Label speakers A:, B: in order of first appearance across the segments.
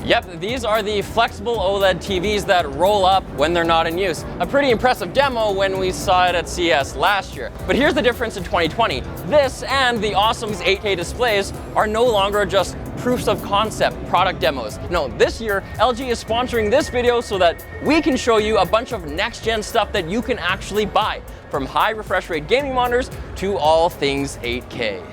A: Yep, these are the flexible OLED TVs that roll up when they're not in use. A pretty impressive demo when we saw it at CES last year. But here's the difference in 2020. This and the awesome 8K displays are no longer just proofs of concept product demos. No, this year, LG is sponsoring this video so that we can show you a bunch of next-gen stuff that you can actually buy, from high refresh rate gaming monitors to all things 8K.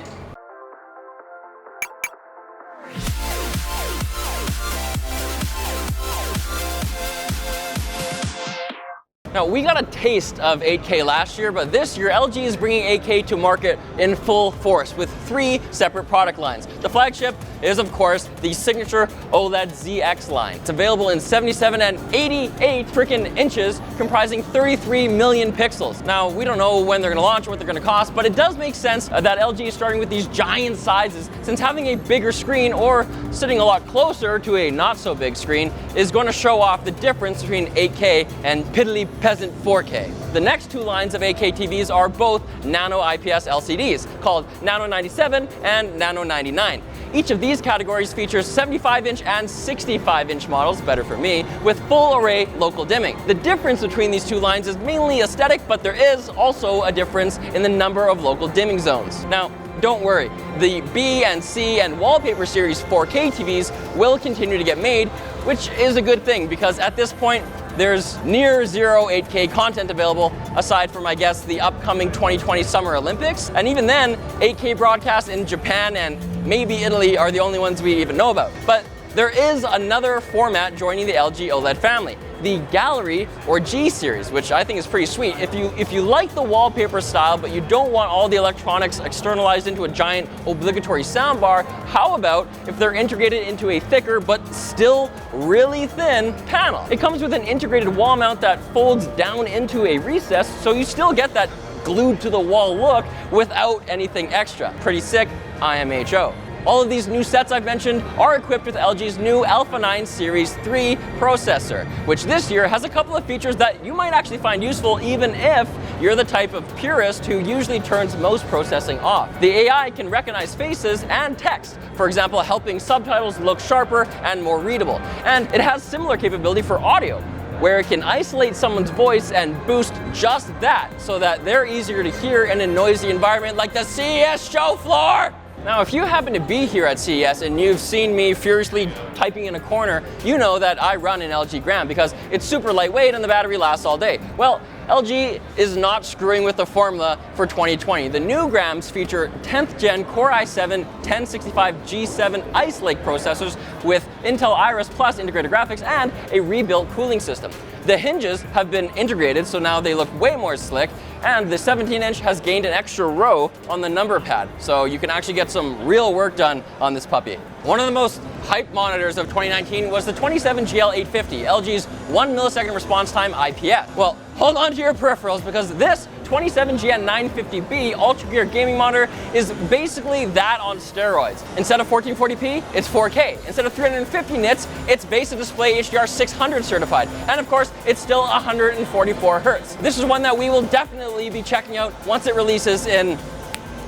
A: Now, we got a taste of 8K last year, but this year LG is bringing 8K to market in full force with 3 separate product lines. The flagship is, of course, the signature OLED ZX line. It's available in 77 and 88 freaking inches, comprising 33 million pixels. Now, we don't know when they're going to launch or what they're going to cost, but it does make sense that LG is starting with these giant sizes, since having a bigger screen or sitting a lot closer to a not so big screen is going to show off the difference between 8K and piddly peasant 4K. The next 2 lines of 8K TVs are both Nano IPS LCDs, called Nano 97 and Nano 99. Each of these categories features 75-inch and 65-inch models, better for me, with full array local dimming. The difference between these 2 lines is mainly aesthetic, but there is also a difference in the number of local dimming zones. Now, don't worry, the B and C and Wallpaper Series 4K TVs will continue to get made, which is a good thing because at this point, there's near zero 8K content available, aside from, I guess, the upcoming 2020 Summer Olympics. And even then, 8K broadcasts in Japan and maybe Italy are the only ones we even know about. But there is another format joining the LG OLED family, the Gallery or G series, which I think is pretty sweet. If you like the wallpaper style, but you don't want all the electronics externalized into a giant obligatory soundbar, how about if they're integrated into a thicker but still really thin panel? It comes with an integrated wall mount that folds down into a recess, so you still get that glued to the wall look without anything extra. Pretty sick, IMHO. All of these new sets I've mentioned are equipped with LG's new Alpha 9 Series 3 processor, which this year has a couple of features that you might actually find useful even if you're the type of purist who usually turns most processing off. The AI can recognize faces and text, for example, helping subtitles look sharper and more readable. And it has similar capability for audio, where it can isolate someone's voice and boost just that so that they're easier to hear in a noisy environment like the CES show floor. Now, if you happen to be here at CES and you've seen me furiously typing in a corner, you know that I run an LG Gram because it's super lightweight and the battery lasts all day. Well, LG is not screwing with the formula for 2020. The new Grams feature 10th gen Core i7-1065G7 Ice Lake processors with Intel Iris Plus integrated graphics and a rebuilt cooling system. The hinges have been integrated, so now they look way more slick, and the 17-inch has gained an extra row on the number pad, so you can actually get some real work done on this puppy. One of the most hyped monitors of 2019 was the 27GL850, LG's 1 millisecond response time IPS. Well, hold on to your peripherals because this 27GN950B Ultra Gear gaming monitor is basically that on steroids. Instead of 1440p, it's 4K. Instead of 350 nits, it's Basic Display HDR 600 certified. And of course, it's still 144 Hertz. This is one that we will definitely be checking out once it releases in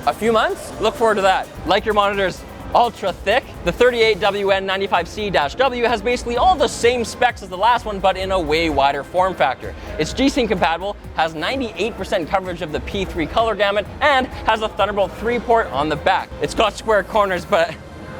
A: a few months. Look forward to that. Like your monitors ultra thick, the 38WN95C-W has basically all the same specs as the last one, but in a way wider form factor. It's G-Sync compatible, has 98% coverage of the P3 color gamut, and has a Thunderbolt 3 port on the back. It's got square corners, but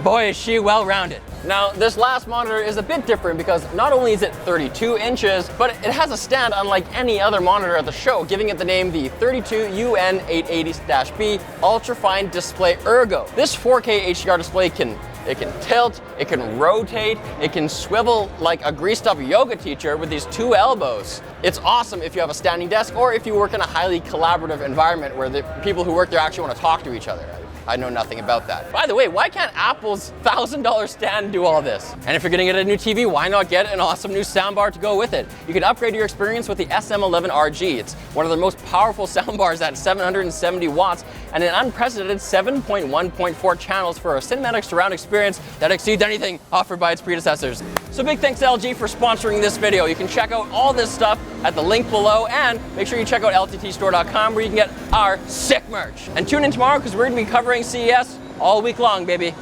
A: boy is she well-rounded. Now, this last monitor is a bit different because not only is it 32 inches, but it has a stand unlike any other monitor at the show, giving it the name the 32UN880-B Ultrafine Display Ergo. This 4K HDR display it can tilt, it can rotate, it can swivel like a greased up yoga teacher with these 2 elbows. It's awesome if you have a standing desk or if you work in a highly collaborative environment where the people who work there actually want to talk to each other. I know nothing about that. By the way, why can't Apple's $1,000 stand do all this? And if you're gonna get a new TV, why not get an awesome new soundbar to go with it? You can upgrade your experience with the SM11RG. It's one of the most powerful soundbars at 770 watts and an unprecedented 7.1.4 channels for a cinematic surround experience that exceeds anything offered by its predecessors. So big thanks to LG for sponsoring this video. You can check out all this stuff at the link below, and make sure you check out lttstore.com where you can get our sick merch. And tune in tomorrow because we're gonna be covering CES all week long, baby.